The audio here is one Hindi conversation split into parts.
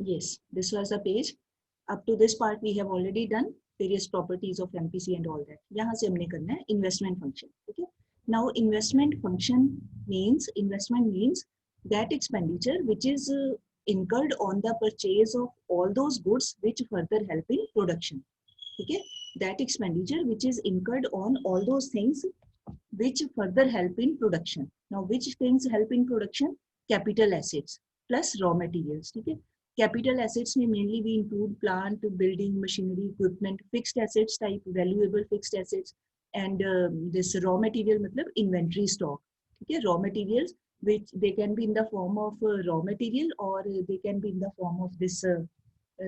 Yes, this was the page. Up to this part we have already done various properties of MPC and all that. यहाँ से हमने करना है investment function. Okay. Now investment function means that expenditure which is incurred on the purchase of all those goods which further help in production. Okay. That expenditure which is incurred on all those things which further help in production. Now which things help in production? Capital assets plus raw materials. ठीक है. Capital assets में mainly we include plant, building, machinery, equipment, fixed assets type, valuable fixed assets, and this raw material मतलब inventory stock. ठीक है. Raw materials which they can be in the form of raw material or they can be in the form of this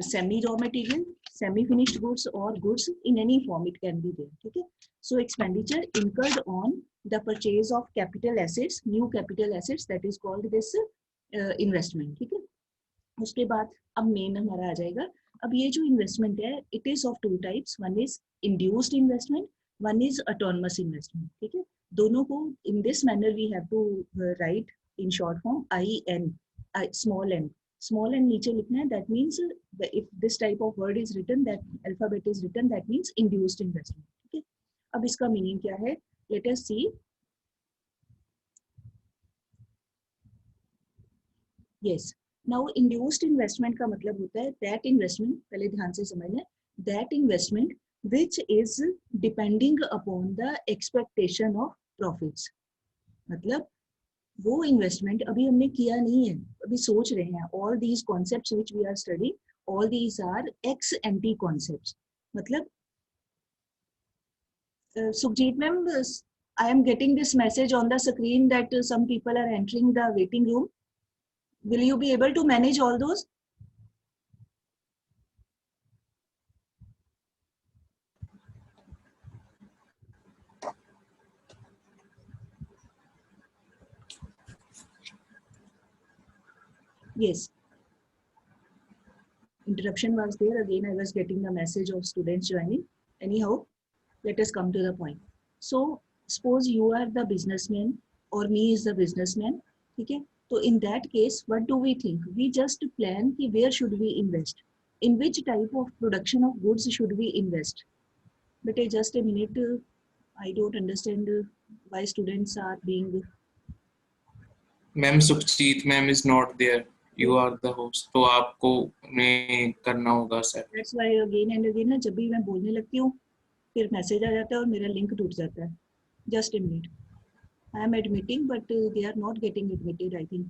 semi raw material, semi finished goods or goods in any form it can be there. ठीक है. So expenditure incurred on the purchase of capital assets, new capital assets, that is called this investment. ठीक है. उसके बाद अब मेन हमारा आ जाएगा. अब ये जो इन्वेस्टमेंट है it is of two types. One is induced investment, one is autonomous investment. ठीक है. दोनों को in this manner we have to write in short form IN, small n. Small n नीचे लिखना है. That means if this type of word is written, that alphabet is written, that means induced investment. ठीक है. अब इसका मीनिंग क्या है? Let us see. Yes. Now induced investment का मतलब होता है that investment, पहले ध्यान से समझना, that investment which is depending upon the expectation of profits. मतलब वो इन्वेस्टमेंट अभी हमने किया नहीं है, अभी सोच रहे हैं. All these concepts which we are study, all these are ex ante concepts. मतलब Sukhjeet ma'am, I am getting this message on the screen that some people are entering the waiting room. Will you be able to manage all those? Yes. Interruption was there. Again, I was getting the message of students joining. Anyhow, let us come to the point. So, suppose you are the businessman or me is the businessman. Okay? So, in that case, what do we think? We just plan ki where should we invest? In which type of production of goods should we invest? But just a minute, I don't understand why students are being... ma'am Sukhjeet ma'am is not there. You are the host. तो आपको में करना होगा sir. That's why again and again ना जब भी मैं बोलने लगती हूँ फिर मैसेज आ जाता है और मेरा लिंक टूट जाता है. Just a minute. I am admitting, but they are not getting admitted, I think.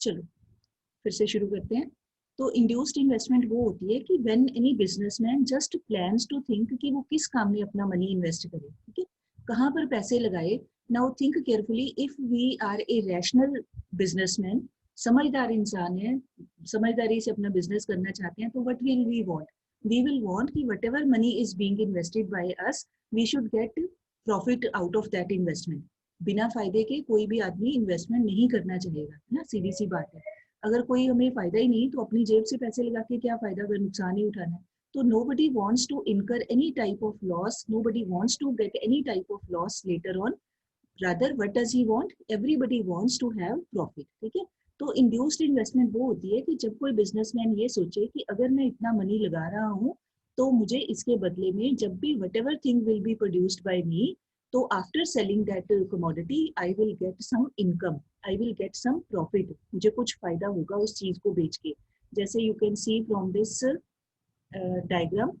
चलो फिर से शुरू करते हैं. तो इंड्यूस्ड इन्वेस्टमेंट वो होती है कि when any businessman just plans to think कि वो किस काम में अपना मनी इन्वेस्ट करे. ठीक है. कहाँ पर पैसे लगाए. Now think carefully. If we are a rational businessman, समझदार इंसान है, समझदारी से अपना बिजनेस करना चाहते हैं, तो what will we want? We will want कि whatever money is being invested by us, we should get profit out of that investment. बिना फायदे के कोई भी आदमी इन्वेस्टमेंट नहीं करना चाहेगा ना. सीधी सी बात है. अगर कोई हमें फायदा ही नहीं तो अपनी जेब से पैसे लगा के क्या फायदा अगर नुकसान ही उठाना है. तो nobody wants to incur any type of loss, nobody wants to get any type of loss later on. Rather, what does he want? Everybody wants to have profit. ठीक है. तो इंड्यूस्ड इन्वेस्टमेंट वो होती है कि जब कोई बिजनेसमैन ये सोचे कि अगर मैं इतना मनी लगा रहा हूँ तो मुझे इसके बदले में जब भी whatever thing will be produced by me, तो after selling that commodity I will get some income, I will get some profit. मुझे कुछ फायदा होगा उस चीज को बेच के. जैसे you can see from this diagram,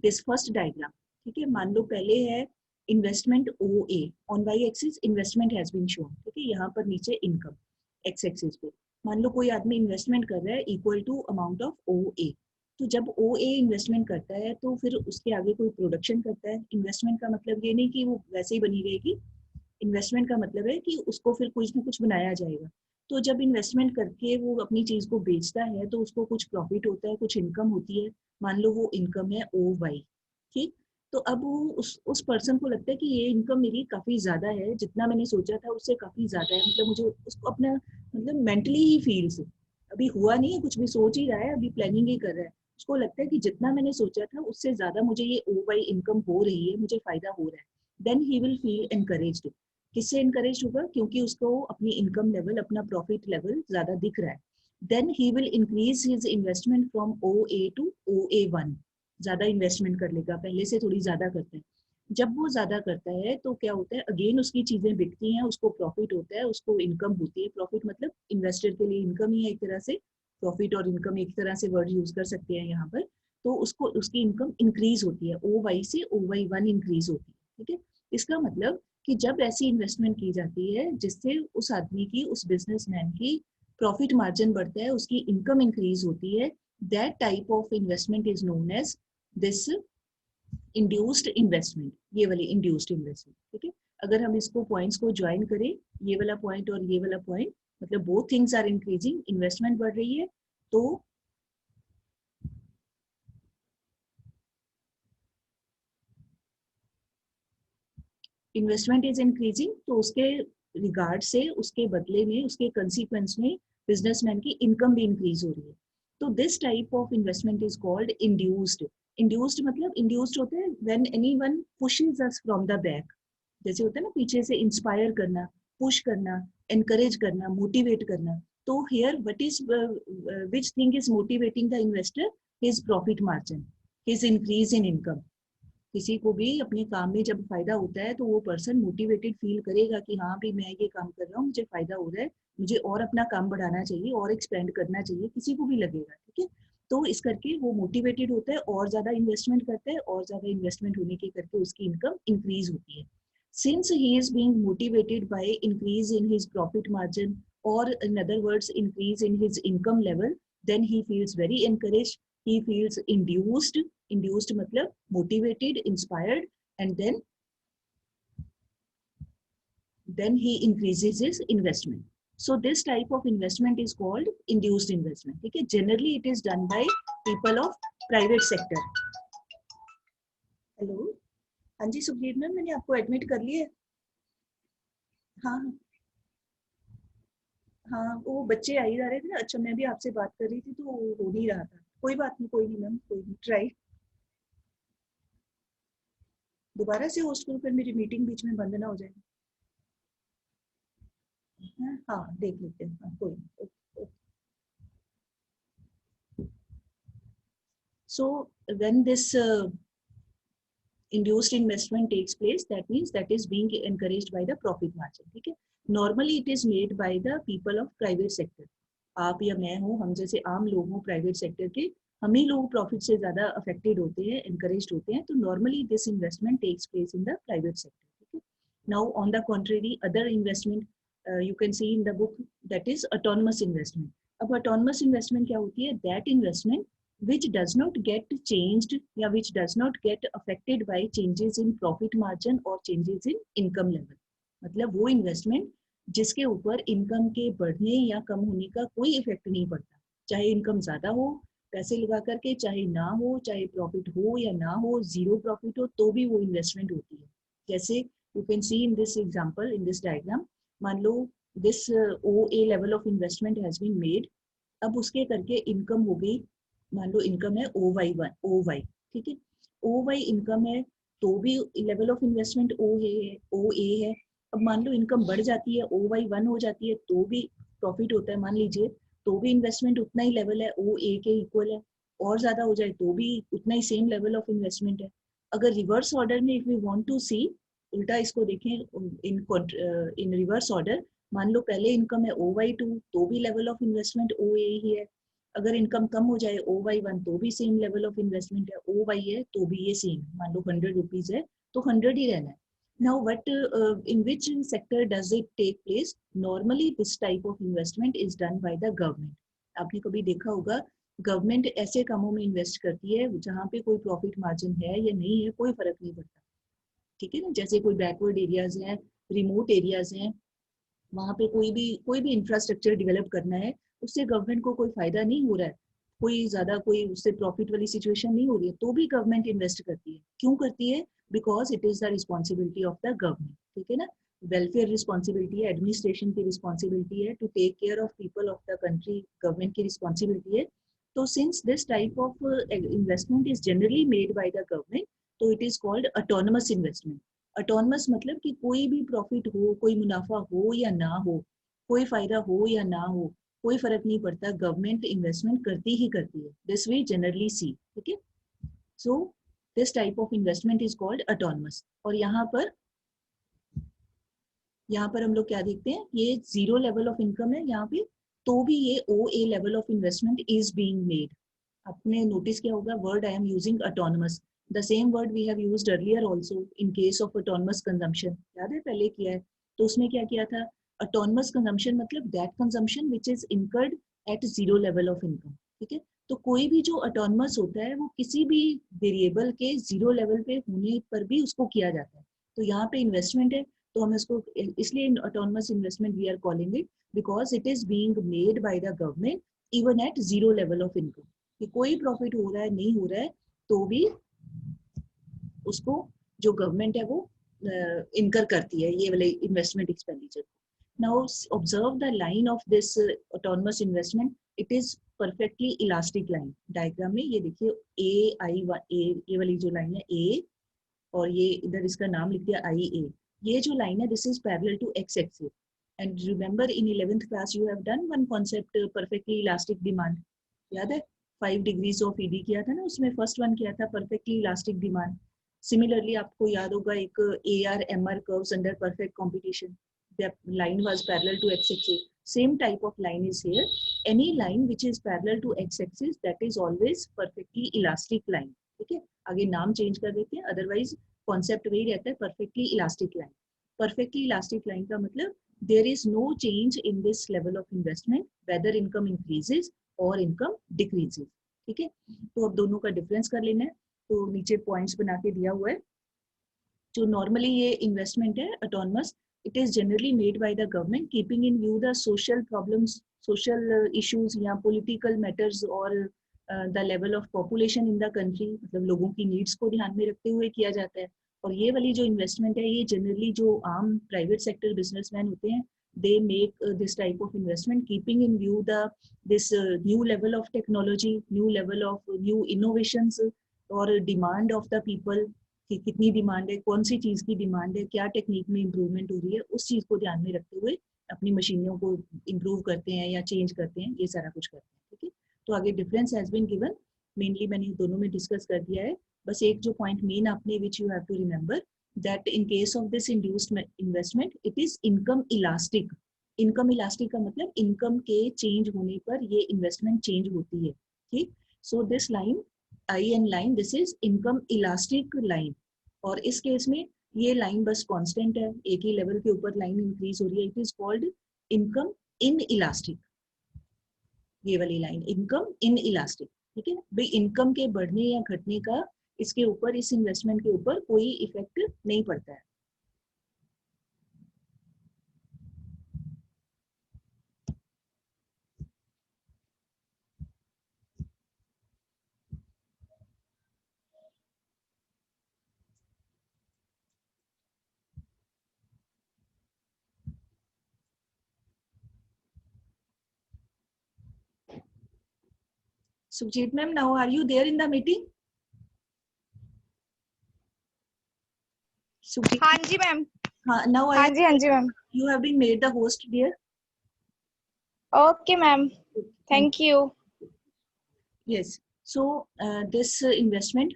this first diagram. ठीक है. मान लो पहले है investment OA, on Y axis investment has been shown. ठीक है. यहाँ पर नीचे इनकम एक्स एक्सिस पे. मान लो कोई आदमी इन्वेस्टमेंट कर रहा है equal to amount of OA. तो जब OA इन्वेस्टमेंट करता है तो फिर उसके आगे कोई प्रोडक्शन करता है. इन्वेस्टमेंट का मतलब ये नहीं कि वो वैसे ही बनी रहेगी. इन्वेस्टमेंट का मतलब है कि उसको फिर कुछ ना कुछ बनाया जाएगा. तो जब इन्वेस्टमेंट करके वो अपनी चीज को बेचता है तो उसको कुछ प्रॉफिट होता है, कुछ इनकम होती है. मान लो वो इनकम है OY. ठीक. तो अब वो उस पर्सन को लगता है कि ये इनकम मेरी काफी ज्यादा है, जितना मैंने सोचा था उससे काफी ज्यादा है. मतलब मुझे उसको अपना मतलब मेंटली ही फील्स, अभी हुआ नहीं है कुछ भी, सोच ही रहा है, अभी प्लानिंग ही कर रहा है. उसको लगता है कि जितना मैंने सोचा था उससे ज्यादा मुझे ये OY इनकम हो रही है, मुझे फायदा हो रहा है, then he will feel encouraged. किससे एनकरेज होगा? क्योंकि उसको अपनी इनकम लेवल, अपना प्रॉफिट लेवल ज्यादा दिख रहा है। Then he will increase his investment from OA to OA1। ज्यादा इन्वेस्टमेंट कर लेगा, पहले से थोड़ी ज्यादा करता है। जब वो ज्यादा करता है तो क्या होता है, अगेन उसकी चीजें बिकती हैं, उसको प्रॉफिट होता है, उसको इनकम होती है। प्रॉफिट मतलब इन्वेस्टर के लिए इनकम ही है एक तरह से। प्रॉफिट और इनकम एक तरह से वर्ड यूज कर सकते हैं यहाँ पर। तो उसको, उसकी इनकम इंक्रीज होती है, OY से OY1 इंक्रीज होती है। ठीक है, इसका मतलब कि जब ऐसी इन्वेस्टमेंट की जाती है जिससे उस आदमी की, उस बिजनेसमैन की प्रॉफिट मार्जिन बढ़ता है, उसकी इनकम इंक्रीज होती है, that type of investment is known as this induced investment. ये वाली इंड्यूस्ड इन्वेस्टमेंट। ठीक है, अगर हम इसको पॉइंट्स को ज्वाइन करें, ये वाला पॉइंट और ये वाला पॉइंट, मतलब both things are increasing, investment बढ़ रही है तो इन्वेस्टमेंट इज इंक्रीजिंग, तो उसके रिगार्ड से, उसके बदले में, उसके कंसीक्वेंस में बिजनेसमैन की इनकम भी इंक्रीज हो रही है। तो this type of investment is called induced. Induced मतलब, इंड्यूस्ड होते हैं when anyone pushes us from the back. जैसे होता है ना, पीछे से इंस्पायर करना, पुश करना, एनकरेज करना, मोटिवेट करना। तो here what is, which thing is motivating the investor? His profit margin, his increase in income. किसी को भी अपने काम में जब फायदा होता है तो वो पर्सन मोटिवेटेड फील करेगा कि हाँ भी मैं ये काम कर रहा हूँ, मुझे फायदा हो रहा है, मुझे और अपना काम बढ़ाना चाहिए और एक्सपेंड करना चाहिए, किसी को भी लगेगा। ठीक है, तो इस करके वो मोटिवेटेड होता है और ज्यादा इन्वेस्टमेंट करता है, और ज्यादा इन्वेस्टमेंट होने के करके उसकी इनकम इंक्रीज होती है। Since he is being motivated by increase in his profit margin, or in other words increase in his income level, then he feels very encouraged, he feels induced. Induced matlab motivated, inspired, and then he increases his investment. So this type of investment is called induced investment. Okay, generally it is done by people of private sector. Hello, हाँ जी सुखबीर मैम, मैंने आपको एडमिट कर लिया है। हाँ हाँ, वो बच्चे आ ही जा रहे थे ना। अच्छा, मैं भी आपसे बात कर रही थी तो हो नहीं रहा था। कोई बात नहीं, कोई नहीं मैम, कोई नहीं, ट्राई दोबारा से होस्ट करो, फिर मेरी मीटिंग बीच में बंद ना हो जाए। हाँ देख लेते हैं, हाँ, कोई नहीं। So when this induced investment takes place, that means that is being encouraged by the profit margin. ठीक है, normally it is made by the people of private sector. आप या मैं हूँ, हम जैसे आम लोग हों प्राइवेट सेक्टर के, हम ही लोग प्रॉफिट से ज्यादा अफेक्टेड होते हैं, एनकरेज होते हैं। तो normally this investment takes place in the private sector. ठीक है, now on the contrary other investment you can see in the book, that is autonomous investment. अब ऑटोनमस इन्वेस्टमेंट क्या होती है? That investment which does not get changed या which does not get affected by changes in profit margin or changes in income level। मतलब वो इन्वेस्टमेंट जिसके ऊपर इनकम के बढ़ने या कम होने का कोई इफेक्ट नहीं पड़ता। चाहे इनकम ज्यादा हो पैसे लगा करके, चाहे ना हो, चाहे प्रॉफिट हो या ना हो, जीरो प्रॉफिट हो, तो भी वो इन्वेस्टमेंट होती है। जैसे you can see in this example, in this diagram, मान लो this OA level of investment has been made. अब उसके करके इनकम हो गई, मान लो इनकम है OY1, OY। ठीक है, OY इनकम है, तो भी लेवल ऑफ इन्वेस्टमेंट OA है। अब मान लो इनकम बढ़ जाती है, OY1 हो जाती है, तो भी प्रॉफिट होता है मान लीजिए, तो भी इन्वेस्टमेंट उतना ही लेवल है, OA के इक्वल है। और ज्यादा हो जाए तो भी उतना ही सेम लेवल ऑफ इन्वेस्टमेंट है। अगर रिवर्स ऑर्डर में इफ वी वांट टू सी, उल्टा इसको देखें, इन रिवर्स ऑर्डर, मान लो पहले इनकम है OY2, तो भी लेवल ऑफ इन्वेस्टमेंट OA ही है। अगर इनकम कम हो जाए OY1, तो भी सेम लेवल ऑफ इन्वेस्टमेंट है। OY है तो भी ये सेम, मान लो 100 रुपीज है तो 100 ही रहना है। Now what, in which sector does it take place? Normally this type of investment is done by the government. आपने कभी देखा होगा, गवर्नमेंट ऐसे कामों में इन्वेस्ट करती है जहाँ पे कोई प्रॉफिट मार्जिन है या नहीं है, कोई फर्क नहीं पड़ता। ठीक है ना, जैसे कोई बैकवर्ड एरियाज हैं, रिमोट एरियाज हैं, वहां पे कोई भी इंफ्रास्ट्रक्चर डेवलप करना है, उससे गवर्नमेंट को कोई फायदा नहीं हो रहा है, कोई ज्यादा कोई उससे प्रॉफिट वाली सिचुएशन नहीं हो रही है, तो भी गवर्नमेंट इन्वेस्ट करती है। क्यों करती है? Because it is the responsibility of the government. ठीक है ना, वेलफेयर रिस्पॉन्सिबिलिटी है, एडमिनिस्ट्रेशन की रिस्पॉन्सिबिलिटी है, to take care of people of the country, government की रिस्पॉन्सिबिलिटी है। तो since this type of investment is generally made by the government, तो it is called autonomous investment. Autonomous मतलब कि कोई भी प्रॉफिट हो, कोई मुनाफा हो या ना हो, कोई फायदा हो या ना हो, कोई फर्क नहीं पड़ता, गवर्नमेंट इन्वेस्टमेंट करती ही करती है। दिस वी जनरली सी, ठीक है। So this type of investment is called autonomous. और यहाँ पर हम लोग क्या देखते हैं, ये जीरो लेवल ऑफ इनकम है यहाँ पे, तो भी ये OA level of investment is being made. आपने नोटिस किया होगा word I am using autonomous, the same word we have used earlier also in case of autonomous consumption. याद है पहले किया है, तो उसमें क्या किया था, ऑटोनमस कंजम्पशन मतलब that consumption which is incurred at zero level of income, ठीक है। तो कोई भी जो ऑटोनमस होता है वो किसी भी वेरिएबल के जीरो लेवल पे होने पर भी उसको किया जाता है। तो यहाँ पे इन्वेस्टमेंट है, तो हम इसको इसलिए autonomous investment we are calling it because it is being made by the government even at zero level of income. कि कोई प्रॉफिट हो रहा है नहीं हो रहा है, तो भी उसको जो गवर्नमेंट है वो इनकर करती है ये वाले investment expenditure. Now observe the line of this autonomous investment, it is perfectly elastic line. Diagram में ये देखिए ये वाली जो लाइन है ए, और ये इधर इसका नाम लिख दिया IA। ये जो लाइन है this is parallel to x axis. And remember in 11th class you have done one concept perfectly elastic demand, याद है 5 डिग्रीज ऑफ ED किया था ना, उसमें फर्स्ट वन किया था परफेक्टली इलास्टिक डिमांड। सिमिलरली आपको याद होगा एक AR-MR curves under perfect competition, the line was parallel to x-axis. Same type of line is here. Any line which is parallel to x-axis, that is always perfectly elastic line. ठीक है, आगे नाम चेंज कर देते हैं, अदरवाइज कॉन्सेप्ट वही रहता है, perfectly elastic line. Perfectly elastic line का मतलब there is no change in this level of investment whether income increases और इनकम डिक्रीजेज, ठीक है। तो अब दोनों का डिफरेंस कर लेना है, तो नीचे पॉइंट्स बना के दिया हुआ है। जो नॉर्मली ये इन्वेस्टमेंट है autonomous, it is generally made by the government keeping in view the social problems, social issues या political matters और the level of population in the country, मतलब लोगों की नीड्स को ध्यान में रखते हुए किया जाता है। और ये वाली जो इन्वेस्टमेंट है ये जनरली जो आम प्राइवेट सेक्टर बिजनेसमैन होते हैं, they make this type of investment keeping in view this new level of technology, new level of new innovations और demand of the people, कि कितनी डिमांड है, कौन सी चीज की डिमांड है, क्या टेक्निक में इम्प्रूवमेंट हो रही है, उस चीज को ध्यान में रखते हुए अपनी मशीनों को इम्प्रूव करते हैं या चेंज करते हैं, ये सारा कुछ करते हैं, ठीक है। तो आगे difference has been given, mainly मैंने दोनों में डिस्कस कर दिया है। बस एक जो पॉइंट मेन आपने which you have to remember that in case of this induced investment it is income elastic. Income elastic का मतलब इनकम के चेंज होने पर ये इन्वेस्टमेंट चेंज होती है, ठीक। So this line IN line this is income elastic line, और इस केस में ये लाइन बस कांस्टेंट है, एक ही लेवल के ऊपर लाइन इंक्रीज हो रही है, it is called income in elastic. ये वाली लाइन इनकम इन इलास्टिक, ठीक है भाई, इनकम के बढ़ने या घटने का इसके ऊपर, इस इन्वेस्टमेंट के ऊपर कोई इफेक्ट नहीं पड़ता है। Sujit ma'am, now are you there in the meeting? Sujit, हाँ जी मैम। now हाँ जी ma'am. you have been made the host, dear. Okay ma'am, thank you. Yes, so this investment,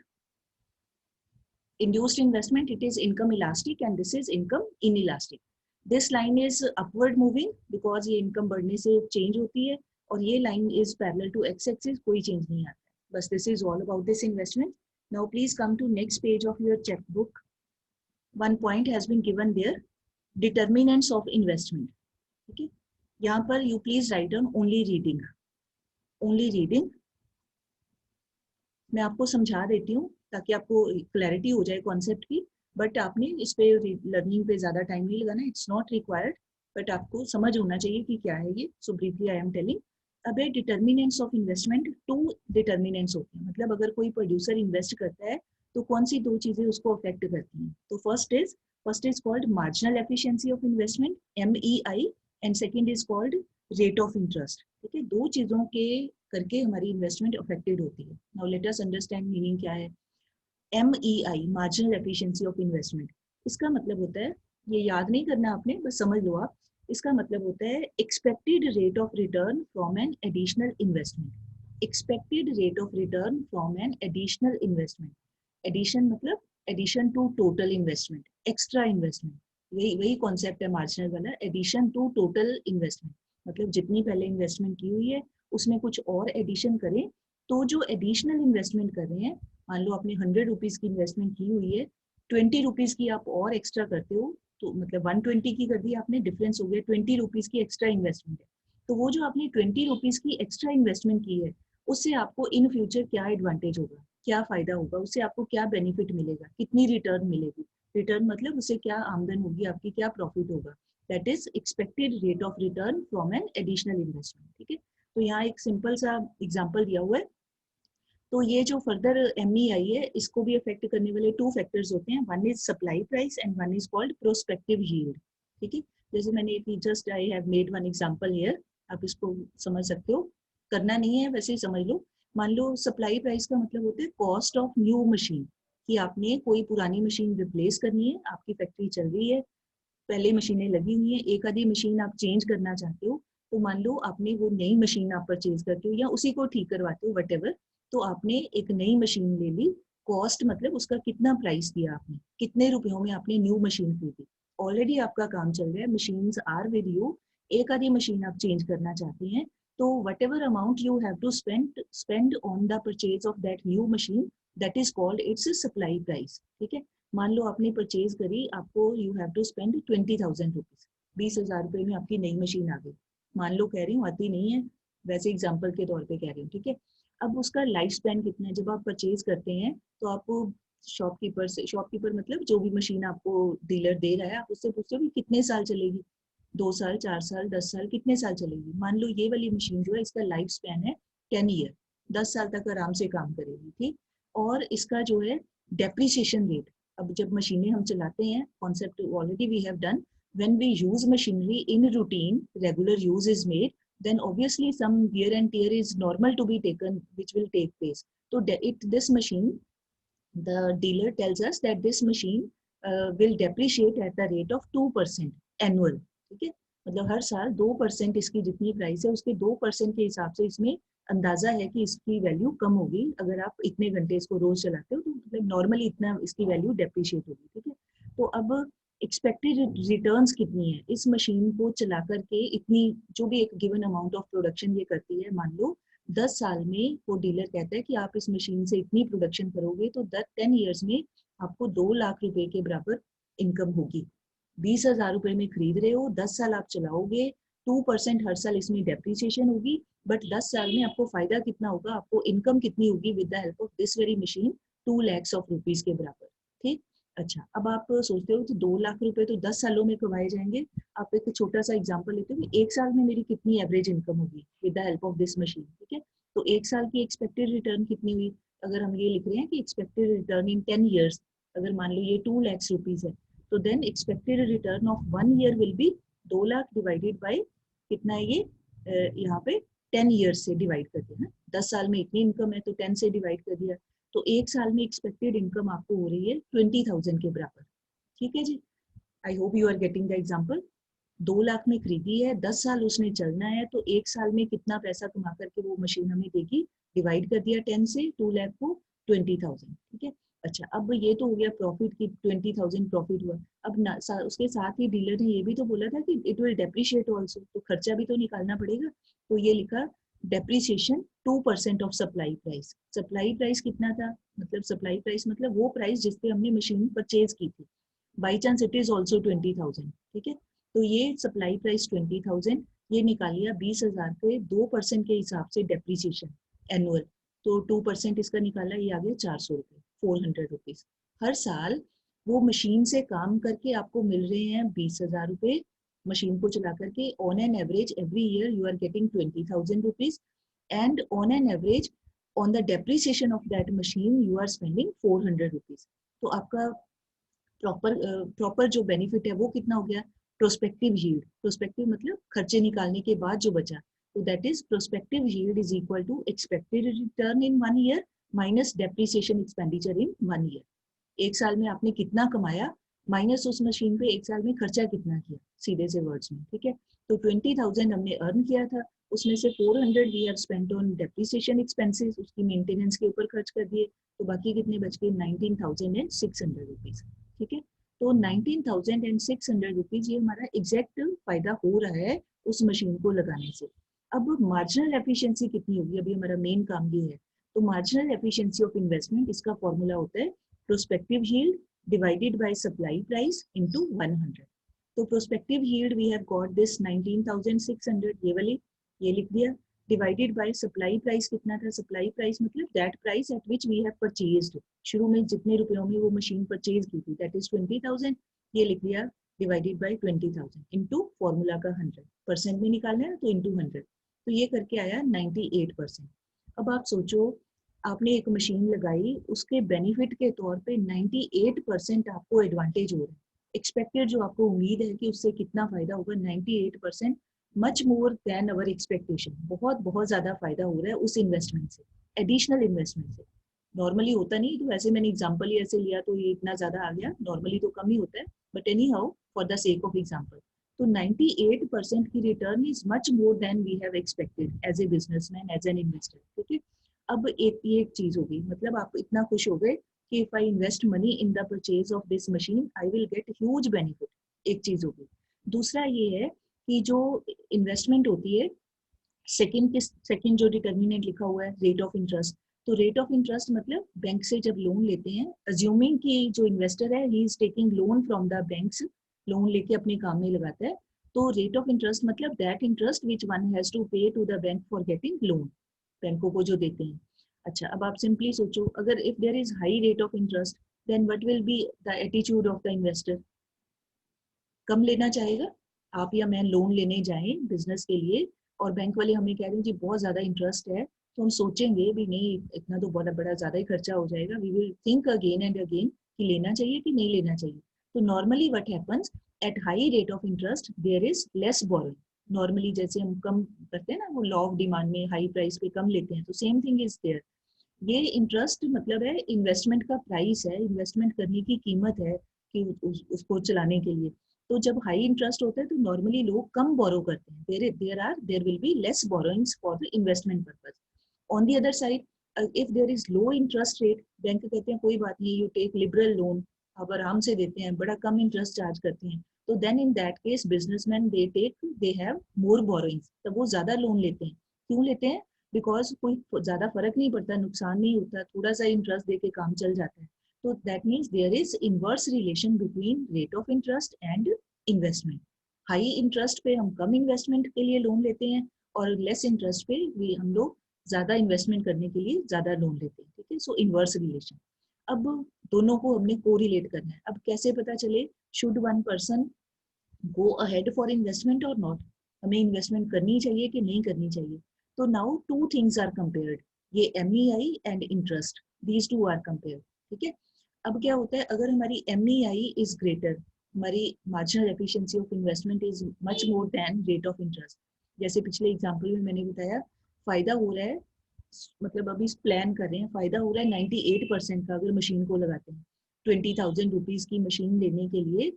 induced investment, it is income elastic and this is income inelastic. This line is upward moving because ये income बढ़ने से change होती है, और ये line is parallel to x-axis, कोई change नहीं आता है। बस this is all about this investment. Now please come to next page of your checkbook. One point has been given there, determinants of investment. ठीक है, यहाँ पर you please write down only reading. Only reading. मैं आपको समझा देती हूँ ताकि आपको क्लैरिटी हो जाए कॉन्सेप्ट की, बट आपने इस पे लर्निंग पे ज्यादा टाइम नहीं लगाना, इट्स नॉट रिक्वायर्ड, बट आपको समझ होना चाहिए कि क्या है ये। सो ब्रीफली आई एम टेलिंग। अब है डिटर्मिनेंट्स ऑफ इन्वेस्टमेंट, 2 डिटर्मिनेंट्स होते हैं, मतलब अगर कोई प्रोड्यूसर इन्वेस्ट करता है तो कौन सी 2 चीजें उसको अफेक्ट करती हैं। तो first is called marginal efficiency of investment, MEI, and second is called rate of interest. ठीक है, दो चीजों के करके हमारी इन्वेस्टमेंट अफेक्टेड होती है। Now let us understand meaning क्या है। MEI marginal efficiency of investment, इसका मतलब होता है, ये याद नहीं करना आपने, बस समझ लो आप, इसका मतलब होता है expected rate of return from an additional investment. Expected rate of return from an additional investment. Addition मतलब addition to total investment, extra investment, वही वही कॉन्सेप्ट है मार्जिनल वाला, एडिशन टू टोटल इन्वेस्टमेंट। मतलब जितनी पहले इन्वेस्टमेंट की हुई है उसमें कुछ और एडिशन करें, तो जो एडिशनल इन्वेस्टमेंट कर रहे हैं, मान लो आपने 100 रुपीज की इन्वेस्टमेंट की हुई है, 20 रुपीज की आप और एक्स्ट्रा करते हो, तो मतलब 120 की कर दी आपने, डिफरेंस हो गया 20 रुपीज की एक्स्ट्रा इन्वेस्टमेंट है। तो वो जो आपने 20 रुपीज की एक्स्ट्रा इन्वेस्टमेंट की है, उससे आपको इन फ्यूचर क्या एडवांटेज होगा, क्या फायदा होगा, उससे आपको क्या बेनिफिट मिलेगा, कितनी रिटर्न मिलेगी। रिटर्न मतलब उससे क्या आमदन होगी आपकी, क्या प्रॉफिट होगा, that is expected rate of return from an additional investment. ठीक है, तो यहाँ एक सिंपल सा एग्जाम्पल दिया हुआ है। तो ये जो फर्दर MEI है, इसको भी अफेक्ट करने वाले टू फैक्टर्स होते हैं, one is supply price and one is called prospective yield. ठीक है, जैसे मैंने just I have made one example here, आप इसको समझ सकते हो, करना नहीं है वैसे ही समझ लो। मान लो सप्लाई प्राइस का मतलब होता है कॉस्ट ऑफ न्यू मशीन, कि आपने कोई पुरानी मशीन रिप्लेस करनी है, आपकी फैक्ट्री चल रही है, पहले मशीनें लगी हुई हैं, एक आधी मशीन आप चेंज करना चाहते हो, तो मान लो आपने वो नई मशीन आप परचेज करते हो या उसी को ठीक करवाते हो वट, तो आपने एक नई मशीन ले ली। कॉस्ट मतलब उसका कितना प्राइस दिया आपने, कितने रुपयों में आपने न्यू मशीन खरीदी। ऑलरेडी आपका काम चल रहा है, मशीन्स आर विद यू, एक आधी मशीन आप चेंज करना चाहते हैं, तो whatever amount you have to spend on the purchase of that new machine, that is called its supply price. ठीक है, मान लो आपने परचेज करी, आपको you have to spend 20,000 rupees, 20,000 रुपए में आपकी नई मशीन आ गई। मान लो, कह रही हूँ आती नहीं है, वैसे एग्जाम्पल के तौर पे कह रही हूँ। ठीक है, अब उसका लाइफ स्पैन कितना है, जब आप परचेज करते हैं तो आप शॉपकीपर से, शॉपकीपर मतलब जो भी मशीन आपको डीलर दे रहा है, आप उससे पूछते हो कि कितने साल चलेगी, 2 साल, 4 साल, 10 साल, कितने साल चलेगी। मान लो ये वाली मशीन जो है, इसका लाइफ स्पैन है 10 ईयर, 10 साल तक आराम से काम करेगी। ठीक, और इसका जो है डेप्रिसिएशन रेट, अब जब मशीनें हम चलाते हैं, concept already we have done, when we use machinery in routine, regular use is made, then obviously some wear and tear is normal to be taken, which will take place. So this machine, the dealer tells us that this machine will depreciate at the rate of 2% annual. ठीक है, मतलब हर साल 2% इसकी जितनी प्राइस है, उसके 2% के हिसाब से इसमें अंदाजा है कि इसकी वैल्यू कम होगी। अगर आप इतने घंटे इसको रोज चलाते हो, तो मतलब नॉर्मली इतना इसकी वैल्यू डेप्रिशिएट होगी। ठीक है, तो अब एक्सपेक्टेड रिटर्न्स कितनी है इस मशीन को चला करके, इतनी जो भी एक गिवन अमाउंट ऑफ प्रोडक्शन ये करती है, मान लो 10 साल में वो डीलर कहता है कि आप इस मशीन से इतनी प्रोडक्शन करोगे तो 10 ईयर्स में आपको 2 लाख रुपए के बराबर इनकम होगी। 20,000 रुपए में खरीद रहे हो, 10 साल आप चलाओगे, 2% हर साल इसमें डेप्रिसिएशन होगी, बट 10 साल में आपको फायदा कितना होगा, आपको इनकम कितनी होगी with the help of this very machine, 2 lakhs of rupees के बराबर। ठीक, अच्छा, अब आप सोचते हो कि 2 लाख रुपए तो 10 सालों में कमाए जाएंगे। आप एक छोटा सा एग्जांपल लेते हो कि 1 साल में मेरी कितनी एवरेज इनकम होगी with the help of this machine. ठीक है, तो 1 साल की एक्सपेक्टेड रिटर्न कितनी हुई, अगर हम ये लिख रहे हैं कि एक्सपेक्टेड रिटर्न इन 10 ईयर्स, अगर मान लो ये 2 lakhs रुपीज है, तो then expected return of 1 year will be 2 lakh divided by कितना है ये, यहाँ पे 10 ईयर्स से डिवाइड कर दिया ना, 10 साल में इतनी इनकम है तो 10 से डिवाइड कर दिया, तो 1 साल में एक्सपेक्टेड इनकम आपको हो रही है 20,000 के बराबर। ठीक है जी, I hope you are getting the example. 2 lakh में खरीदी है, 10 साल उसने चलना है, तो 1 साल में कितना पैसा कमा करके वो मशीन हमें देगी, डिवाइड कर दिया 10 से, 2 लाख को 20,000। ठीक है, अच्छा, अब ये तो हो गया प्रॉफिट की, 20,000 प्रॉफिट हुआ। अब उसके साथ ही डीलर ने ये भी तो बोला था कि इट विल डेप्रिशिएट ऑल्सो, तो खर्चा भी तो निकालना पड़ेगा, तो ये लिखा depreciation 2% of supply price. Supply price कितना था, मतलब सप्लाई प्राइस मतलब वो प्राइस जिसपे हमने मशीन परचेज की थी, by chance it is also 20,000। ठीक है, तो ये सप्लाई प्राइस 20,000, ये निकाल लिया 20,000 पे 2% के हिसाब से डेप्रिसिएशन एनुअल, तो 2% इसका निकाला, ये आ गया 400 रुपये, 400 रुपीज हर साल। वो मशीन से काम करके आपको मिल रहे हैं 20,000 रुपये, मशीन को चला करके on an average every year you are getting 20,000 rupees, and on an average on the depreciation of that machine you are spending 400 rupees. तो आपका प्रॉपर जो बेनिफिट है वो कितना हो गया, प्रोस्पेक्टिव यील्ड। प्रोस्पेक्टिव मतलब खर्चे निकालने के बाद जो बचा, तो that is prospective yield is equal to expected return in 1 year minus depreciation expenditure in 1 year. एक साल में आपने कितना कमाया माइनस उस मशीन पे एक साल में खर्चा कितना किया, सीधे से वर्ड्स में, ठीक है। तो 20,000 हमने अर्न किया था, उसमें से 400 we have spent on depreciation expenses, उसकी मेंटेनेंस के ऊपर खर्च कर दिए, तो बाकी कितने बच गए 19,600 रुपीज, ठीक है। तो 19,600 रुपीज ये हमारा एग्जैक्ट फायदा हो रहा है उस मशीन को लगाने से। अब मार्जिनल एफिशिएंसी कितनी होगी, अभी हमारा मेन काम ये है। तो मार्जिनल एफिशिएंसी ऑफ इन्वेस्टमेंट, इसका फॉर्मूला होता है prospective yield divided by supply price into 100. तो prospective yield we have got this 19,600, ये वाली ये लिख दिया, divided by supply price कितना था, supply price मतलब that price at which we have purchased, शुरू में जितने रुपयों में वो मशीन परचेज की थी, that is 20,000, ये लिख दिया divided by 20,000 into फॉर्मूला का 100% में निकालना है तो into 100, तो ये करके आया 98%। अब आप सोचो आपने एक मशीन लगाई, उसके बेनिफिट के तौर पे 98% आपको एडवांटेज हो रहा है, एक्सपेक्टेड जो आपको उम्मीद है कि उससे कितना फायदा होगा 98%, much more then our expectation, बहुत बहुत ज्यादा फायदा हो रहा है उस इन्वेस्टमेंट से, एडिशनल इन्वेस्टमेंट से। नॉर्मली होता नहीं, तो ऐसे मैंने एग्जांपल ही ऐसे लिया तो ये इतना ज्यादा आ गया, नॉर्मली तो कम ही होता है, but anyhow for the sake of example, तो 98% की return is much more than we have expected as a businessman, as an investor, ठीक है। अब एक चीज होगी, मतलब आप इतना खुश हो गए कि if I invest money in the purchase of this machine I will gate huge benefit, एक चीज होगी। दूसरा ये है कि जो इन्वेस्टमेंट होती है, सेकंड जो डिटर्मिनेंट लिखा हुआ है रेट ऑफ इंटरेस्ट, तो रेट ऑफ इंटरेस्ट मतलब बैंक से जब लोन लेते हैं, अज्यूमिंग कि जो इन्वेस्टर है he is taking loan from the banks, loan लेके अपने काम में लगाता है, तो रेट ऑफ इंटरेस्ट मतलब that interest which one has to pay to the bank for getting loan, बैंकों को जो देते हैं। अच्छा, अब आप सिंपली सोचो, अगर if there is high rate of interest then what will be the attitude of the investor, कम लेना चाहेगा। आप या मैं लोन लेने जाएं बिजनेस के लिए और बैंक वाले हमें कह रहे हैं जी बहुत ज्यादा इंटरेस्ट है, तो हम सोचेंगे भी नहीं इतना तो बहुत बड़ा ज्यादा ही खर्चा हो जाएगा, we will think again and again कि लेना चाहिए कि नहीं लेना चाहिए। तो normally what happens at high rate of interest there is less borrowing, normally जैसे हम कम करते हैं ना, वो लॉ ऑफ डिमांड में हाई प्राइस पे कम लेते हैं, तो सेम थिंग इज देयर। ये इंटरेस्ट मतलब है इन्वेस्टमेंट का प्राइस है, इन्वेस्टमेंट करने की कीमत है कि उसको चलाने के लिए। तो जब हाई इंटरेस्ट होता है तो नॉर्मली लोग कम बोरो करते हैं, there will be less borrowings for the investment purpose. On the other side if there is low interest rate, bank कहते हैं कोई बात नहीं, यू टेक लिबरल लोन, आप आराम से देते हैं, बड़ा कम इंटरेस्ट चार्ज करते हैं, तो then in that case businessman they have more borrowings, तब वो ज्यादा लोन लेते हैं। क्यों लेते हैं? बिकॉज कोई ज्यादा फर्क नहीं पड़ता, नुकसान नहीं होता, थोड़ा सा इंटरेस्ट देके काम चल जाता है। तो that means there is inverse relation between rate of interest and investment. High interest पे हम कम इन्वेस्टमेंट के लिए लोन लेते हैं और लेस इंटरेस्ट पे भी हम लोग ज्यादा इन्वेस्टमेंट करने के लिए ज्यादा लोन लेते हैं, ठीक है। सो इनवर्स रिलेशन। अब दोनों को हमने कोरिलेट करना है। अब कैसे पता चले should one person go ahead for investment और नॉट, हमें इन्वेस्टमेंट करनी चाहिए कि नहीं करनी चाहिए। तो now two things are compared, ये MEI and interest, these two are compared, ठीक है। अब क्या होता है, अगर हमारी MEI इज ग्रेटर, हमारी marginal efficiency of investment is much more than rate of interest, जैसे पिछले एग्जांपल में मैंने बताया फायदा हो रहा है, मतलब अभी प्लान कर रहे हैं, फायदा हो रहा है 98% का अगर मशीन को लगाते हैं। 20,000 रुपीज की मशीन लेने के लिए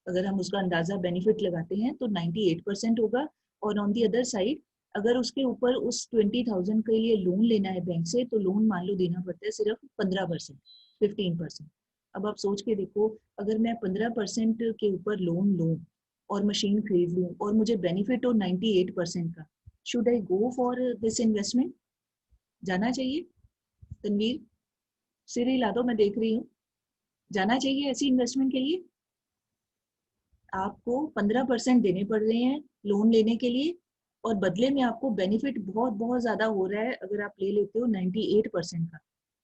अगर हम उसका अंदाजा बेनिफिट लगाते हैं तो 98% होगा, और ऑन दी अदर साइड अगर उसके ऊपर उस 20,000 के लिए लोन लेना है बैंक से, तो लोन मान लो देना पड़ता है सिर्फ 15%, 15%। अब आप सोच के देखो, अगर मैं 15% के ऊपर लोन लूं और मशीन खरीद लूं और मुझे बेनिफिट हो 98% का, should I go for this investment? जाना चाहिए? तनवीर सिर हिला दो, मैं देख रही हूँ। जाना चाहिए ऐसी इन्वेस्टमेंट के लिए? आपको 15% देने पड़ रहे हैं लोन लेने के लिए और बदले में आपको बेनिफिट बहुत बहुत ज्यादा हो रहा है अगर आप ले लेते हो 98% का,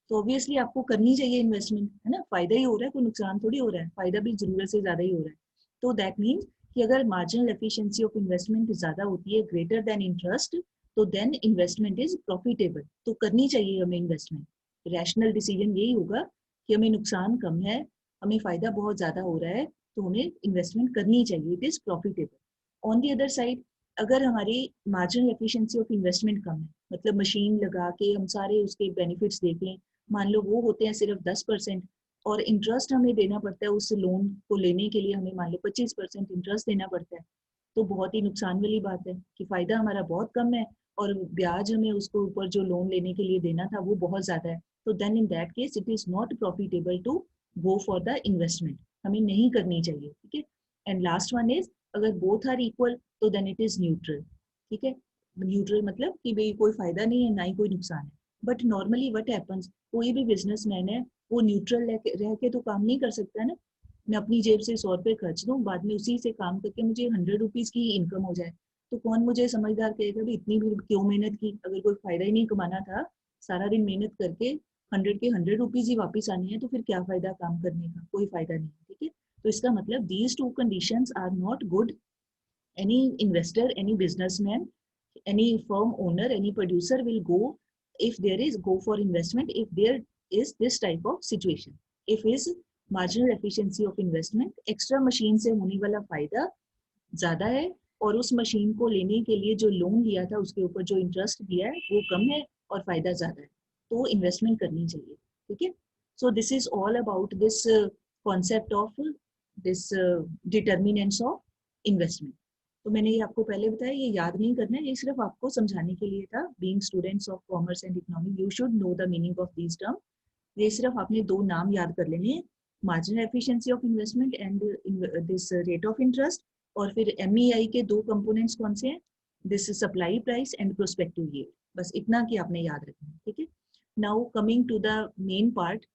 तो ऑब्वियसली आपको करनी चाहिए इन्वेस्टमेंट, है ना। फायदा ही हो रहा है, कोई नुकसान थोड़ी हो रहा है, फायदा भी जरूरत से ज्यादा ही हो रहा है। तो दैट मीन्स कि अगर मार्जिनल एफिशिएंसी ऑफ इन्वेस्टमेंट ज्यादा होती है, ग्रेटर देन इंटरेस्ट, तो देन इन्वेस्टमेंट इज प्रॉफिटेबल, तो करनी चाहिए हमें इन्वेस्टमेंट। रैशनल डिसीजन यही होगा कि हमें नुकसान कम है, हमें फायदा बहुत ज्यादा हो रहा है, तो हमें इन्वेस्टमेंट करनी चाहिए, it is profitable. On the other side अगर हमारी मार्जिनल एफिशिएंसी ऑफ इन्वेस्टमेंट कम है, मतलब मशीन लगा के हम सारे उसके बेनिफिट्स देख लें, मान लो वो होते हैं सिर्फ 10% और इंटरेस्ट हमें देना पड़ता है उस लोन को लेने के लिए, हमें मान लो 25% इंटरेस्ट देना पड़ता है, तो बहुत ही नुकसान वाली बात है कि फायदा हमारा बहुत कम है और ब्याज हमें उसको ऊपर जो लोन लेने के लिए देना था वो बहुत ज्यादा है। तो then in that case it is not profitable to go for the investment, हमें नहीं करनी चाहिए। ठीक है। एंड लास्ट वन इज, अगर बोथ आर इक्वल तो देन इट इज न्यूट्रल। ठीक है। न्यूट्रल मतलब कि भाई कोई फायदा नहीं है ना ही कोई नुकसान है। बट नॉर्मली व्हाट हैपेंस, कोई भी बिजनेसमैन है वो न्यूट्रल रह के तो काम नहीं कर सकता ना। मैं अपनी जेब से 100 रुपये खर्च दूं, बाद में उसी से काम करके मुझे 100 रुपीज की इनकम हो जाए, तो कौन मुझे समझदार कहेगा भी इतनी भी क्यों मेहनत की, अगर कोई फायदा ही नहीं कमाना था, सारा दिन मेहनत करके 100 के 100 रुपीज ही वापस आनी है, तो फिर क्या फायदा काम करने का, कोई फायदा नहीं। ठीक है। तो इसका मतलब these two conditions are not good. any investor, any businessman, any firm owner, any producer will go, if there is go for investment, if there is this type of situation, if his marginal efficiency of investment, extra machine से होने वाला फायदा ज्यादा है और उस मशीन को लेने के लिए जो लोन लिया था उसके ऊपर जो इंटरेस्ट दिया है वो कम है और फायदा ज्यादा है, तो इन्वेस्टमेंट करनी चाहिए। ठीक है। So this is all about this concept of this determinants of investment. तो मैंने ये आपको पहले बताया, ये याद नहीं करना है, ये सिर्फ आपको समझाने के लिए था। Being students of commerce and economy you should know the meaning of these term. ये सिर्फ आपने दो नाम याद कर लेने हैं, marginal efficiency of investment and this rate of interest. और फिर MEI के दो कंपोनेंट्स कौन से हैं, this supply price and prospective yield. बस इतना कि आपने याद रखना है। ठीक है। Now coming to the main part,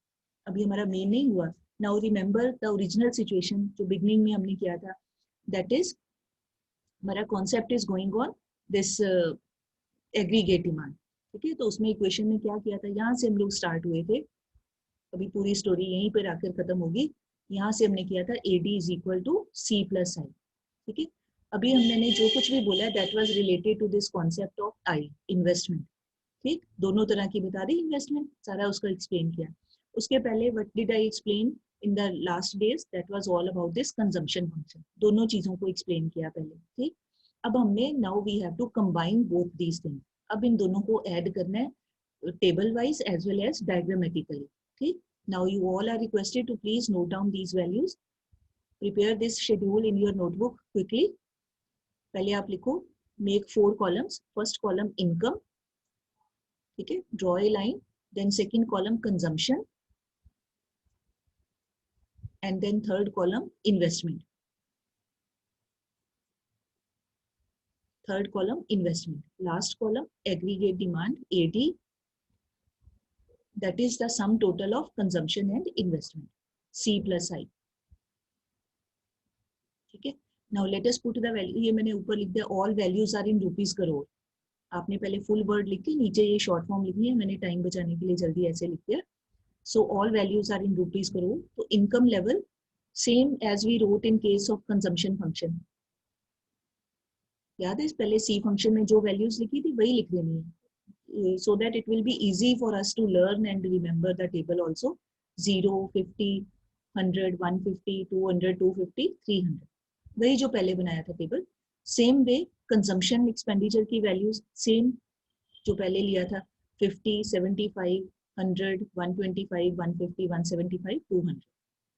अभी हमारा मेन नहीं हुआ। Now remember the original situation जो बिगनिंग में हमने किया था, दैट इज हमारा concept is going on this aggregate demand. ठीक है। तो उसमें इक्वेशन में क्या किया था, यहाँ से हम लोग स्टार्ट हुए थे, अभी पूरी स्टोरी यहीं पर आकर खत्म होगी। यहाँ से हमने किया था AD is equal to C plus I. ठीक है। अभी मैंने जो कुछ भी बोला that was related to this concept of I, investment. ठीक, दोनों तरह की बता दी इन्वेस्टमेंट, सारा उसका एक्सप्लेन किया। उसके पहले what did I explain in the last days, that was all about this consumption function. दोनों चीजों को एक्सप्लेन किया पहले। ठीक, अब हमने now we have to combine both these things. अब इन दोनों को ऐड करना है table wise as well as diagrammatically. ठीक, now you all are requested to please note down these values. Prepare this schedule in your notebook quickly. पहले आप लिखो make 4 columns. First column income, ठीक है, draw a line. Then second column consumption, and then third column investment. Third column investment. Last column aggregate demand AD. That is the sum total of consumption and investment. C plus I. ठीक है। Now let us put the value. ये मैंने ऊपर लिख दिया all values are in rupees crore. आपने पहले फुल वर्ड लिख के नीचे ये शॉर्ट फॉर्म लिखनी है, मैंने टाइम बचाने के लिए जल्दी ऐसे लिख दिया। So all values are in rupees crore. तो income level same as we wrote in case of consumption function. याद है पहले C फंक्शन में जो वैल्यूज लिखी थी वही लिख देनी है, so that it will be easy for us to learn and remember the table also. 0, 50, 100, 150, 200, 250, 300, वही जो पहले बनाया था table. Same way consumption expenditure की वैल्यूज सेम जो पहले लिया था, 50, 75, 100, 125, 150, 175, 200।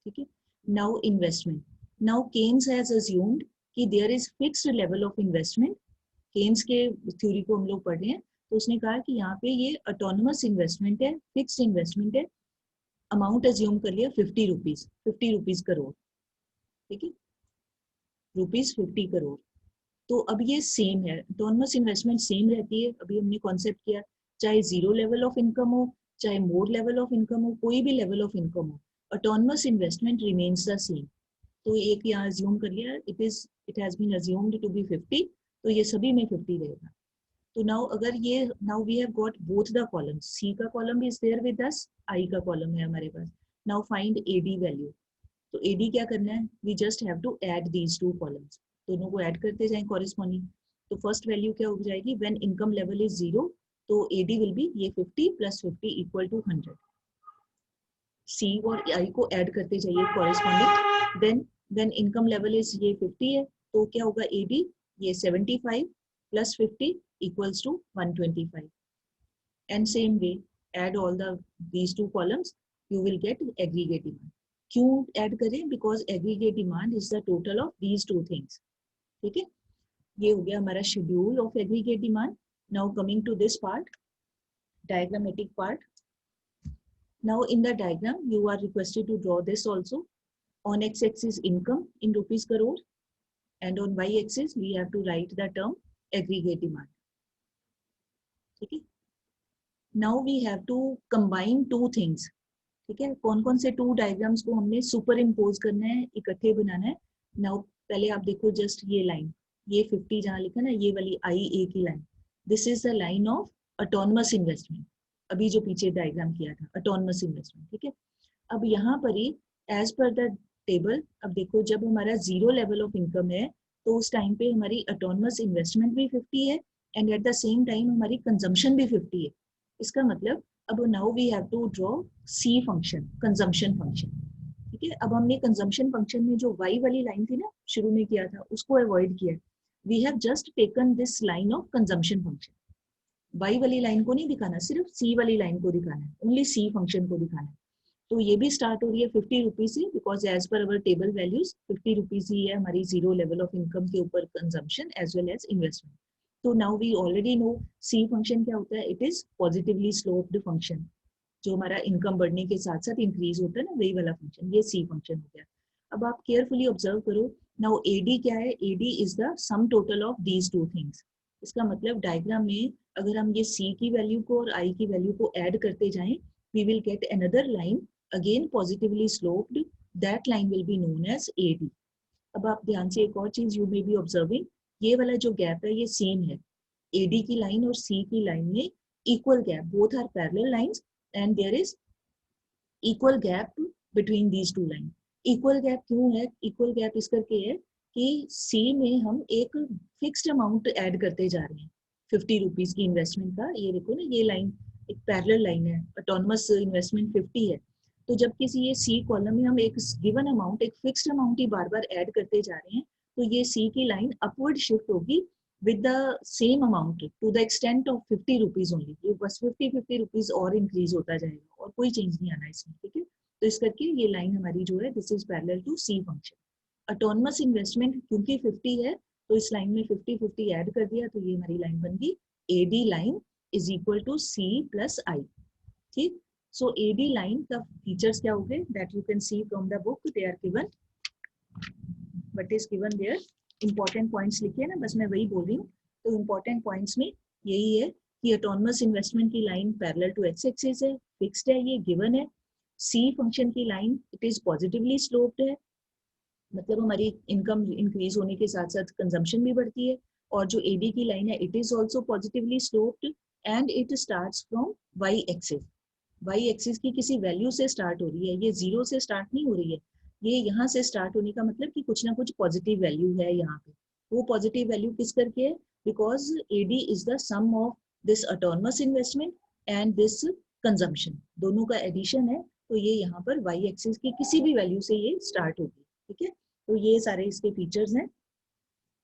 ठीक है। Now investment. Now Keynes has assumed कि there is fixed level of investment. Keynes के थ्योरी को हम लोग पढ़ रहे हैं, तो उसने कहा कि यहाँ पे ये ऑटोनोमस इन्वेस्टमेंट है, फिक्स्ड इन्वेस्टमेंट है। अमाउंट अज्यूम कर लिया 50 रुपीज, 50 रुपीज करोड़। ठीक है, रुपीज 50 करोड़। तो अब ये सेम है, ऑटोनोमस इन्वेस्टमेंट सेम रहती है। अभी हमने कॉन्सेप्ट किया, चाहे जीरो लेवल ऑफ इनकम हो, चाहे मोर लेवल ऑफ इनकम हो, कोई भी लेवल ऑफ इनकम हो, autonomous investment remains the same. तो एक यहाँ अज्यूम कर लिया, it has been assumed to be 50, तो ये सभी में 50 रहेगा। तो नाउ अगर ये now we have got both the columns, C का column is there with us, I का कॉलम है हमारे पास। Now find AD value. तो एडी क्या करना है, we just have to add these two columns, दोनों को ऐड करते जाएं कॉरेस्पॉन्डिंग। तो फर्स्ट वैल्यू क्या हो जाएगी, व्हेन इनकम लेवल इज 0, तो एडी विल बी ये 50 प्लस 50 इक्वल टू 100। सी और आई को ऐड करते जाइए corresponding. Then when income level is ये 50 है, तो क्या होगा एडी ये 75 plus 50 equals to 125. And same way, add all these two columns, you will get aggregate demand. क्यों add करें? Because aggregate demand is the total of these two things. ठीक है, ये हो गया हमारा schedule of aggregate demand. Now coming to this part, diagrammatic part. Now in the diagram, you are requested to draw this also. On x-axis income in rupees crore, and on y-axis we have to write the term aggregate demand. ठीक है, now we have to combine two things. ठीक है, कौन कौन से टू डायग्राम्स को हमने सुपर इम्पोज करना है, इकट्ठे बनाना है. नाउ पहले आप देखो जस्ट ये लाइन, ये 50 जहाँ लिखा ना, ये वाली IA की line, this is the line of autonomous investment. अभी जो पीछे डायग्राम किया था ऑटोनमस इन्वेस्टमेंट. ठीक है, अब यहाँ पर ही एज पर द टेबल, अब देखो जब हमारा जीरो लेवल ऑफ इनकम है तो उस टाइम पे हमारी ऑटोनमस इन्वेस्टमेंट भी 50 है and at the same time हमारी कंजम्पशन भी 50 है. इसका मतलब अब now we have to draw C function, consumption function. ठीक है, अब हमने कंजम्पशन फंक्शन में जो y वाली लाइन थी ना शुरू में किया था उसको अवॉइड किया. We have just taken this line of consumption function. y वाली लाइन को नहीं दिखाना, सिर्फ c वाली लाइन को दिखाना है, ओनली c फंक्शन को दिखाना है. तो ये भी स्टार्ट हो रही है 50 रुपीज से, because as per our table values 50 rupees ही है हमारी जीरो लेवल ऑफ इनकम के ऊपर consumption as well as investment. तो now we already know C function क्या होता है. It is positively sloped function, जो हमारा इनकम बढ़ने के साथ साथ इंक्रीज होता है ना, वही वाला फंक्शन, ये सी फंक्शन हो गया. अब आप केयरफुली ऑब्जर्व करो. नाउ एडी क्या है? AD is the sum total of these two things. इसका मतलब डायग्राम में अगर हम ये सी की वैल्यू को और आई की वैल्यू को ऐड करते जाएं, we will get another line again positively sloped. That line will be known as AD. अब आप ध्यान से एक और चीज यू मे बी ऑब्जर्विंग, ये वाला जो गैप है ये सेम है. एडी की लाइन और सी की लाइन में equal gap, both are parallel lines and there is equal gap between these two lines. Equal gap क्यों है? Equal gap इस करके है कि C में हम एक फिक्स्ड अमाउंट ऐड करते जा रहे हैं 50 रुपीज की इन्वेस्टमेंट का. ये देखो ना, ये लाइन एक पैरेलल लाइन है, ऑटोनमस इन्वेस्टमेंट 50 है. तो जब किसी ये C कॉलम में हम एक गिवन अमाउंट, एक फिक्स्ड अमाउंट ही बार बार ऐड करते जा रहे हैं, तो ये C की लाइन अपवर्ड शिफ्ट होगी with the same amount to the extent of 50 rupees only. ये बस 50 रुपीज और इंक्रीज होता जाएगा और कोई चेंज नहीं आना इसमें. ठीक है, तो इस करके ये लाइन हमारी जो है this is parallel to C function. Autonomous investment क्योंकि 50 है तो इस लाइन में 50 ऐड कर दिया, तो ये हमारी लाइन बन गई AD line is equal to C plus I. ठीक, सो एडी लाइन का फीचर्स क्या हो गए? That you can see from the book, they are given, but is given there. Important points लिखे ना, बस मैं वही बोल रही हूँ. तो इंपॉर्टेंट पॉइंट्स में यही है कि ऑटोनमस इन्वेस्टमेंट की line parallel to X axis है, फिक्स्ड है, ये गिवन है. सी फंक्शन की line it is positively sloped है, मतलब हमारी इनकम इंक्रीज होने के साथ साथ कंजम्पशन भी बढ़ती है. और जो एडी की लाइन है it is also positively sloped and it starts from Y axis. Y axis की किसी वैल्यू से स्टार्ट हो रही है, ये जीरो से स्टार्ट नहीं हो रही है. ये यहाँ से स्टार्ट होने का मतलब कि कुछ ना कुछ पॉजिटिव वैल्यू है यहाँ पे. वो पॉजिटिव वैल्यू किस करके है? Because AD is the sum of this autonomous investment and this consumption, दोनों का एडिशन है. तो ये यहाँ पर वाई एक्सिस की किसी भी वैल्यू से ये स्टार्ट होगी. ठीक है, तो ये सारे इसके फीचर्स हैं.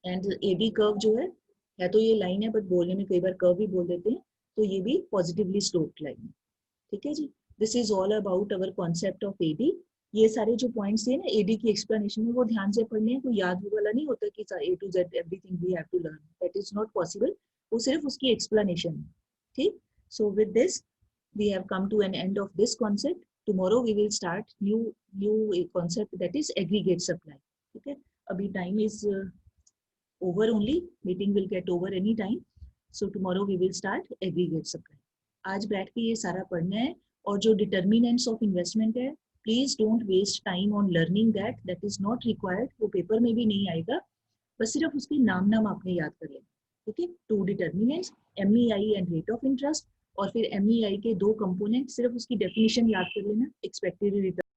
एंड एडी कर्व जो है तो ये लाइन है, बट बोलने में कई बार कर्व भी बोल देते हैं, तो ये भी पॉजिटिवली स्लोप्ड लाइन है. ठीक है जी, this is all about our concept of AD. ये सारे जो पॉइंट्स थे ना एडी की एक्सप्लेनेशन में, वो ध्यान से पढ़ने हैं. कोई याद वाला नहीं होता कि A to Z everything we have to learn, that is not possible. वो सिर्फ उसकी एक्सप्लेनेशन है. ठीक, so with this we have come to an end of this concept. Tomorrow we will start new concept that is aggregate supply. ठीक है, अभी time is over only, meeting will get over any time. So tomorrow we will start aggregate supply. आज बैठ के ये सारा पढ़ना है. और जो डिटर्मिनेंट्स ऑफ इन्वेस्टमेंट है, please don't waste time on learning that is not required. वो पेपर में भी नहीं आएगा, बस सिर्फ उसके नाम आपने याद कर लेना. ठीक है, two determinants, MEI and rate of interest, और फिर MEI के दो कंपोनेंट, सिर्फ उसकी डेफिनेशन याद कर लेना, एक्सपेक्टेड रिटर्न